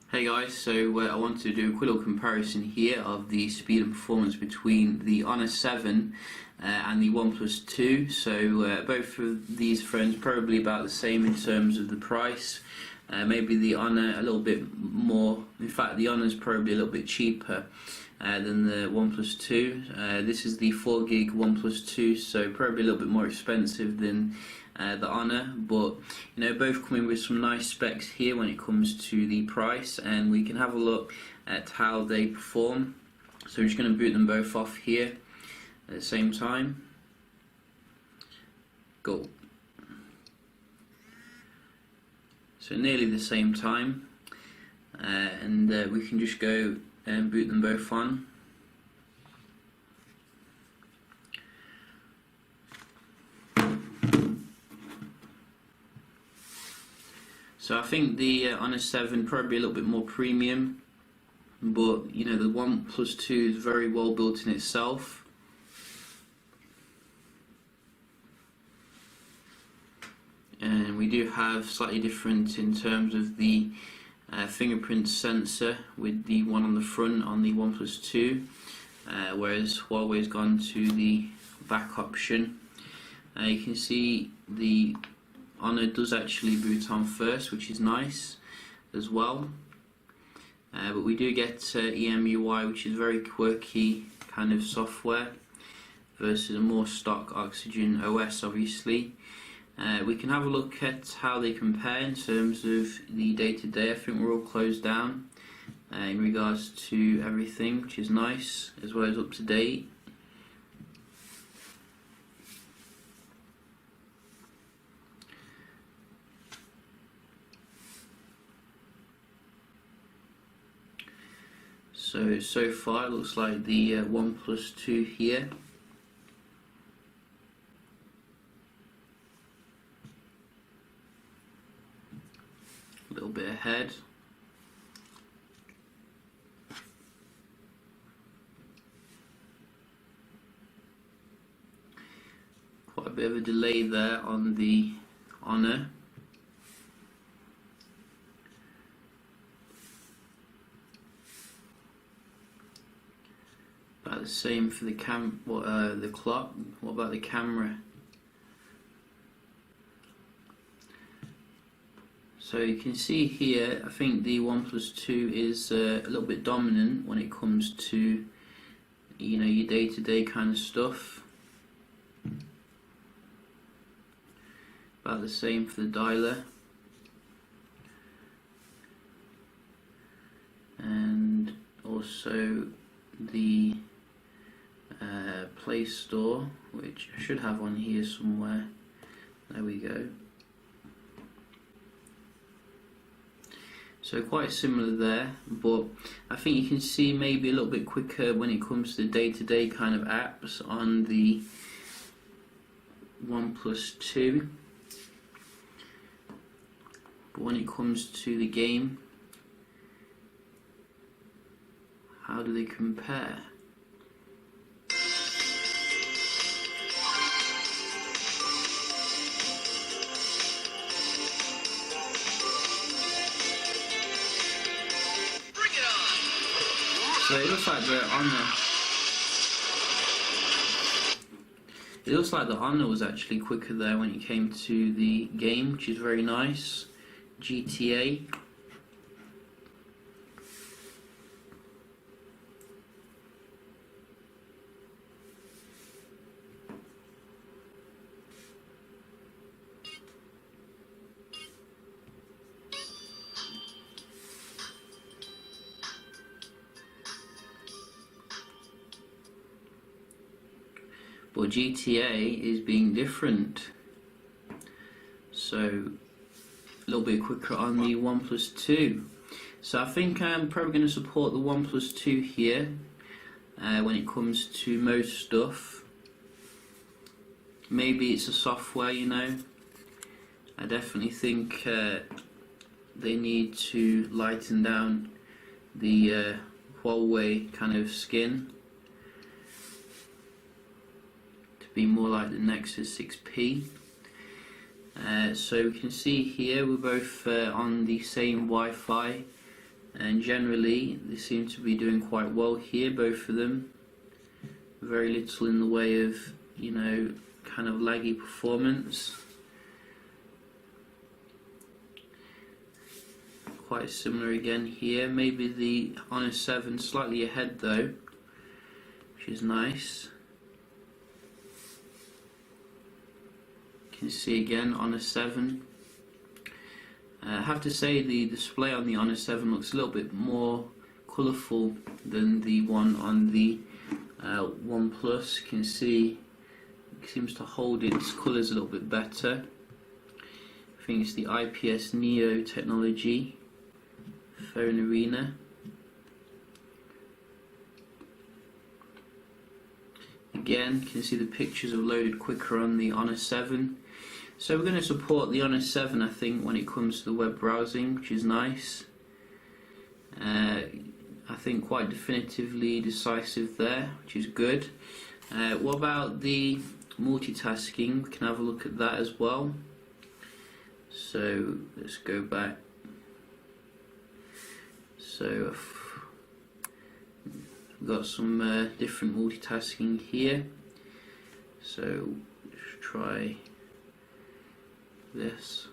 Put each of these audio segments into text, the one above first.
Hey guys, so I wanted to do a quick little comparison here of the speed and performance between the Honor 7 and the OnePlus 2. So both of these phones probably about the same in terms of the price. Maybe the Honor a little bit more, in fact the Honor is probably a little bit cheaper than the OnePlus 2. This is the 4GB OnePlus 2, so probably a little bit more expensive than the Honor, but you know, both come in with some nice specs here when it comes to the price, and we can have a look at how they perform. So we're just going to boot them both off here at the same time. Go. So nearly the same time, and we can just go and boot them both on. So I think the Honor 7 probably a little bit more premium, but you know, the OnePlus 2 is very well built in itself. And we do have slightly different in terms of the fingerprint sensor with the one on the front on the OnePlus 2, whereas Huawei's gone to the back option. You can see the Honor does actually boot on first, which is nice as well, but we do get EMUI, which is very quirky kind of software versus a more stock Oxygen OS obviously. We can have a look at how they compare in terms of the day-to-day. I think we're all closed down in regards to everything, which is nice, as well as up to date. So far it looks like the OnePlus 2 here. A little bit ahead. Quite a bit of a delay there on the Honor. About the same for the the clock. What about the camera? So you can see here, I think the OnePlus 2 is a little bit dominant when it comes to, you know, your day-to-day kind of stuff. About the same for the dialer. And also the Play Store, which I should have on here somewhere. There we go. So quite similar there, but I think you can see maybe a little bit quicker when it comes to the day-to-day kind of apps on the OnePlus 2. But when it comes to the game, how do they compare? So it looks like the Honor. It looks like the Honor was actually quicker there when it came to the game, which is very nice. GTA. But GTA is being different, so a little bit quicker on the OnePlus 2. So I think I'm probably going to support the OnePlus 2 here when it comes to most stuff. Maybe it's a software, you know. I definitely think they need to lighten down the Huawei kind of skin. Be more like the Nexus 6P. So we can see here we're both on the same Wi-Fi and generally they seem to be doing quite well here, both of them. Very little in the way of, you know, kind of laggy performance. Quite similar again here. Maybe the Honor 7 slightly ahead though, which is nice. You can see again Honor 7. I have to say the display on the Honor 7 looks a little bit more colourful than the one on the OnePlus. You can see it seems to hold its colours a little bit better. I think it's the IPS Neo technology. Phone Arena. Again, you can see the pictures are loaded quicker on the Honor 7. So we're going to support the Honor 7, I think, when it comes to the web browsing, which is nice. I think quite definitively decisive there, which is good. What about the multitasking? We can have a look at that as well. So let's go back. So we've got some different multitasking here. So let's try this.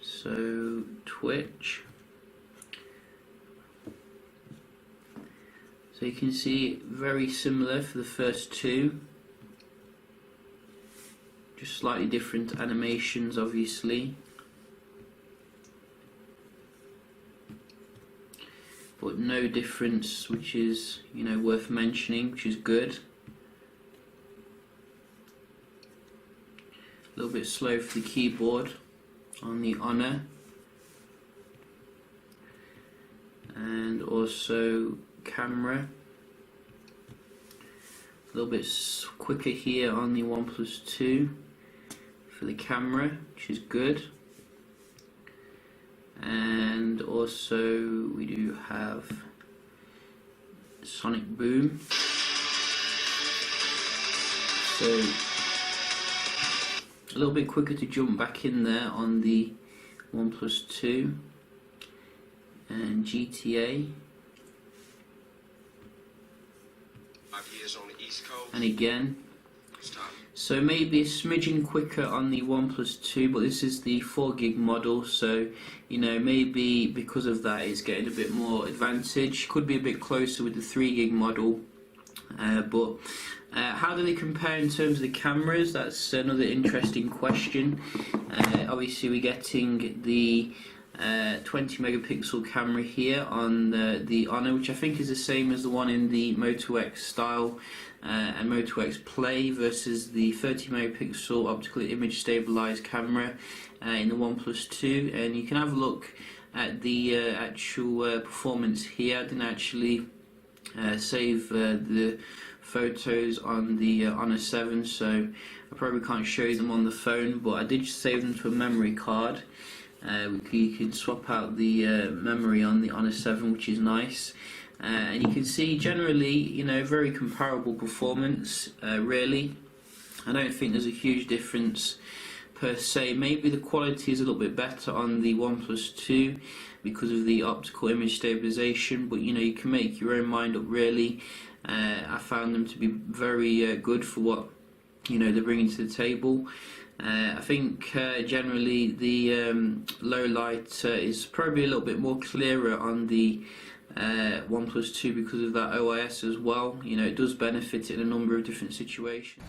So Twitch. So you can see very similar for the first two. Just slightly different animations, obviously, but no difference, which is, you know, worth mentioning, which is good. A little bit slow for the keyboard on the Honor, and also camera. A little bit quicker here on the OnePlus 2 for the camera, which is good. And also we do have Sonic Boom. So a little bit quicker to jump back in there on the OnePlus 2. And GTA. And again, so maybe a smidgen quicker on the OnePlus 2, but this is the 4GB model, so, you know, maybe because of that it's getting a bit more advantage. Could be a bit closer with the 3GB model, but how do they compare in terms of the cameras? That's another interesting question. Obviously we're getting the 20 megapixel camera here on the Honor, which I think is the same as the one in the Moto X style and Moto X Play, versus the 30 megapixel optical image stabilized camera in the OnePlus 2. And you can have a look at the actual performance here. I didn't actually save the photos on the Honor 7, so I probably can't show you them on the phone, but I did save them to a memory card. You can swap out the memory on the Honor 7, which is nice. And you can see generally, you know, very comparable performance, really. I don't think there's a huge difference per se. Maybe the quality is a little bit better on the OnePlus 2 because of the optical image stabilization, but, you know, you can make your own mind up, really. I found them to be very good for what, you know, they're bringing to the table. I think generally the low light is probably a little bit more clearer on the OnePlus 2 because of that OIS as well. You know, it does benefit in a number of different situations.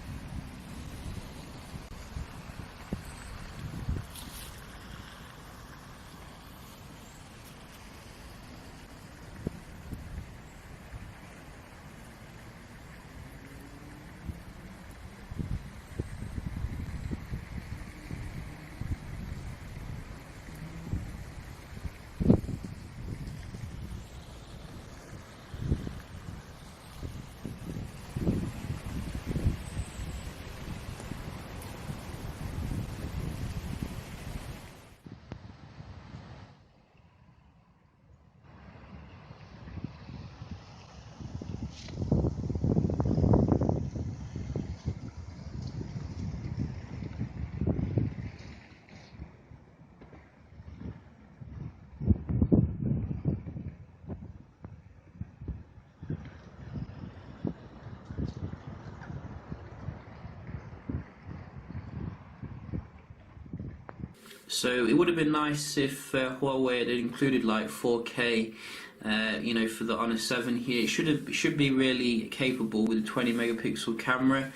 So it would have been nice if Huawei had included like 4K, for the Honor 7 here. It should be really capable with a 20 megapixel camera.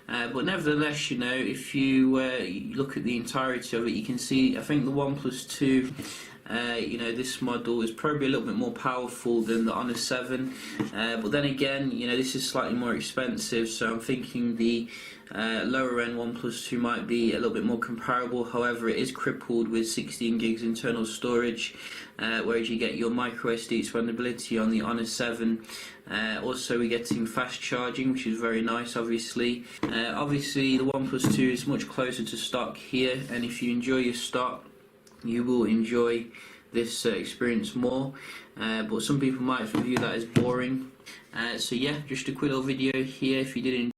But nevertheless, if you look at the entirety of it, you can see, I think the OnePlus 2, this model is probably a little bit more powerful than the Honor 7. But then again, this is slightly more expensive, so I'm thinking the lower end OnePlus 2 might be a little bit more comparable. However, it is crippled with 16 gigs internal storage, whereas you get your micro SD expandability on the Honor 7. Also, we're getting fast charging, which is very nice, obviously. Obviously, the OnePlus 2 is much closer to stock here, and if you enjoy your stock, you will enjoy this experience more. But some people might view that as boring. So yeah, just a quick little video here. If you did enjoy